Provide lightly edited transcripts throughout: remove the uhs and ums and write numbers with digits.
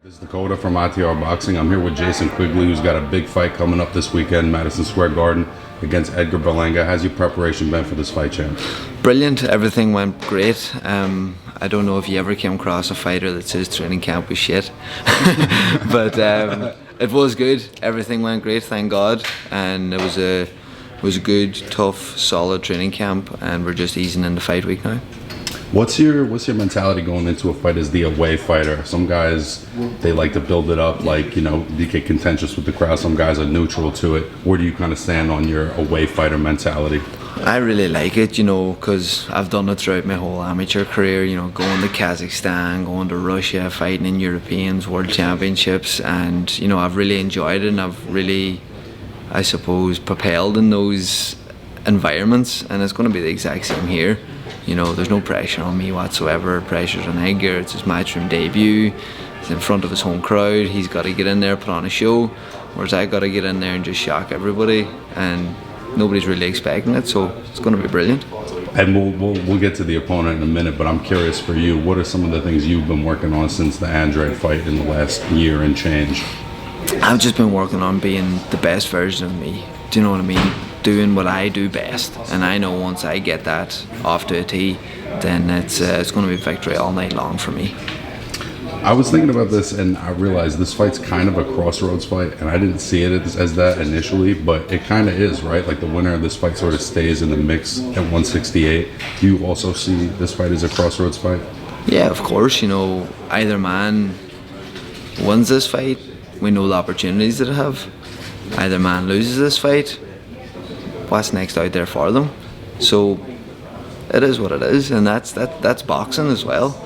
This is Dakota from ITRBoxing. I'm here with Jason Quigley, who's got a big fight coming up this weekend, Madison Square Garden, against Edgar Berlanga. How's your preparation been for this fight, champ? Brilliant. Everything went great. I don't know if you ever came across a fighter that says training camp was shit, but it was good. Everything went great, thank God, and it was a good, tough, solid training camp, and we're just easing into fight week now. What's your mentality going into a fight as the away fighter? Some guys, they like to build it up, like, you get contentious with the crowd. Some guys are neutral to it. Where do you kind of stand on your away fighter mentality? I really like it, because I've done it throughout my whole amateur career, going to Kazakhstan, going to Russia, fighting in Europeans, World Championships, and, I've really enjoyed it, and I've really, I suppose, propelled in those environments, and it's going to be the exact same here. There's no pressure on me whatsoever. Pressure's on Edgar. It's his matchroom debut. He's in front of his home crowd. He's got to get in there, put on a show, whereas I got to get in there and just shock everybody, and nobody's really expecting it, so it's going to be brilliant. And we'll get to the opponent in a minute, but I'm curious for you, what are some of the things you've been working on since the Andrade fight in the last year and change? I've just been working on being the best version of me. Do you know what I mean? Doing what I do best, and I know once I get that off to a tee, then it's going to be victory all night long for me. I was thinking about this, and I realized this fight's kind of a crossroads fight, and I didn't see it as that initially, but it kind of is, right? Like the winner of this fight sort of stays in the mix at 168. Do you also see this fight as a crossroads fight? Yeah, of course. Either man wins this fight, we know the opportunities that I have. Either man loses this fight, what's next out there for them? So it is what it is, and that's boxing as well.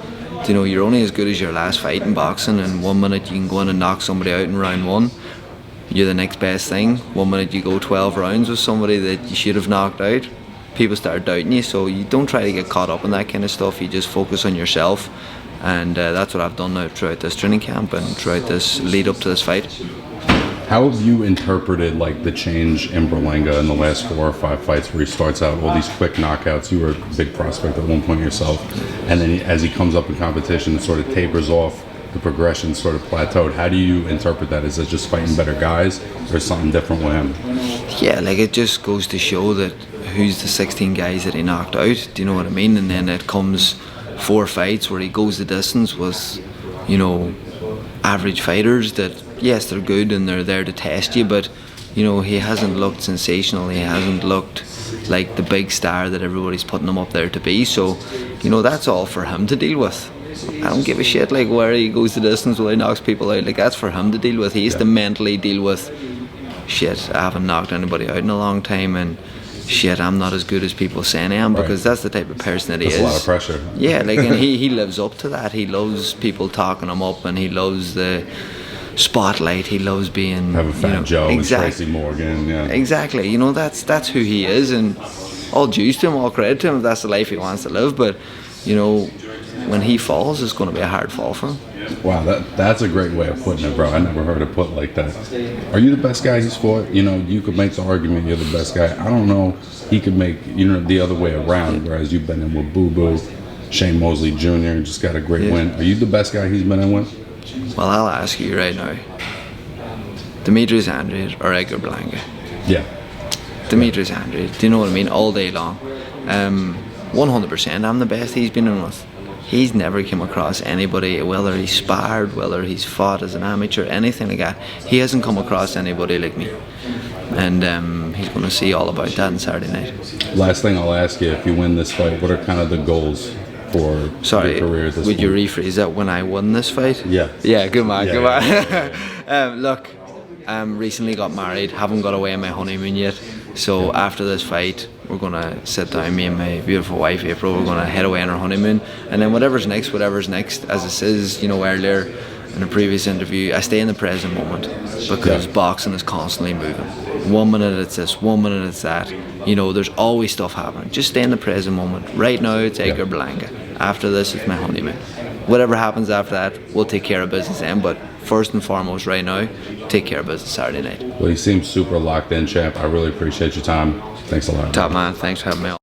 You're only as good as your last fight in boxing, and 1 minute you can go in and knock somebody out in round one, you're the next best thing. 1 minute you go 12 rounds with somebody that you should have knocked out, people start doubting you, so you don't try to get caught up in that kind of stuff. You just focus on yourself, and that's what I've done now throughout this training camp and throughout this lead up to this fight. How have you interpreted the change in Berlanga in the last 4 or 5 fights, where he starts out all these quick knockouts? You were a big prospect at one point yourself, and then as he comes up in competition, it sort of tapers off. The progression sort of plateaued. How do you interpret that? Is it just fighting better guys, or is something different with him? Yeah, it just goes to show that who's the 16 guys that he knocked out. Do you know what I mean? And then it comes 4 fights where he goes the distance with, average fighters that, yes, they're good and they're there to test you, but he hasn't looked sensational. He hasn't looked like the big star that everybody's putting him up there to be. So that's all for him to deal with. I don't give a shit where he goes the distance, where he knocks people out. That's for him to deal with. He has to mentally deal with, shit, I haven't knocked anybody out in a long time, and shit, I'm not as good as people saying I am, because that's the type of person that he is. That's a lot of pressure. Yeah, and he lives up to that. He loves people talking him up, and he loves the spotlight. He loves being have a Fat Joe and Tracy Morgan. Yeah, exactly. That's who he is, and all dues to him, all credit to him if that's the life he wants to live. But when he falls, it's going to be a hard fall for him. Wow, that's a great way of putting it, bro. I never heard it put like that. Are you the best guy he's fought? You could make the argument you're the best guy. I don't know. He could make the other way around. Whereas you've been in with Boo Boo, Shane Mosley Jr. just got a great win. Are you the best guy he's been in with? Well, I'll ask you right now. Demetrius Andrade or Edgar Berlanga? Yeah. Demetrius Andrade. Do you know what I mean? All day long. 100%. I'm the best he's been in with. He's never come across anybody, whether he's sparred, whether he's fought as an amateur, anything like that. He hasn't come across anybody like me. And he's going to see all about that on Saturday night. Last thing I'll ask you, if you win this fight, what are kind of the goals for your career at this point? Would you rephrase that? When I won this fight? Yeah. Yeah, good man, good man. Yeah. Look, recently got married, haven't got away on my honeymoon yet. So after this fight, we're going to sit down, me and my beautiful wife April, we're going to head away on our honeymoon, and then whatever's next, as it says, earlier in a previous interview, I stay in the present moment, because boxing is constantly moving. 1 minute it's this, 1 minute it's that, there's always stuff happening. Just stay in the present moment. Right now it's Edgar Berlanga. After this it's my honeymoon. Whatever happens after that, we'll take care of business then, but first and foremost right now, take care of business Saturday night. Well, you seem super locked in, champ. I really appreciate your time. Thanks a lot. Top man, thanks for having me on.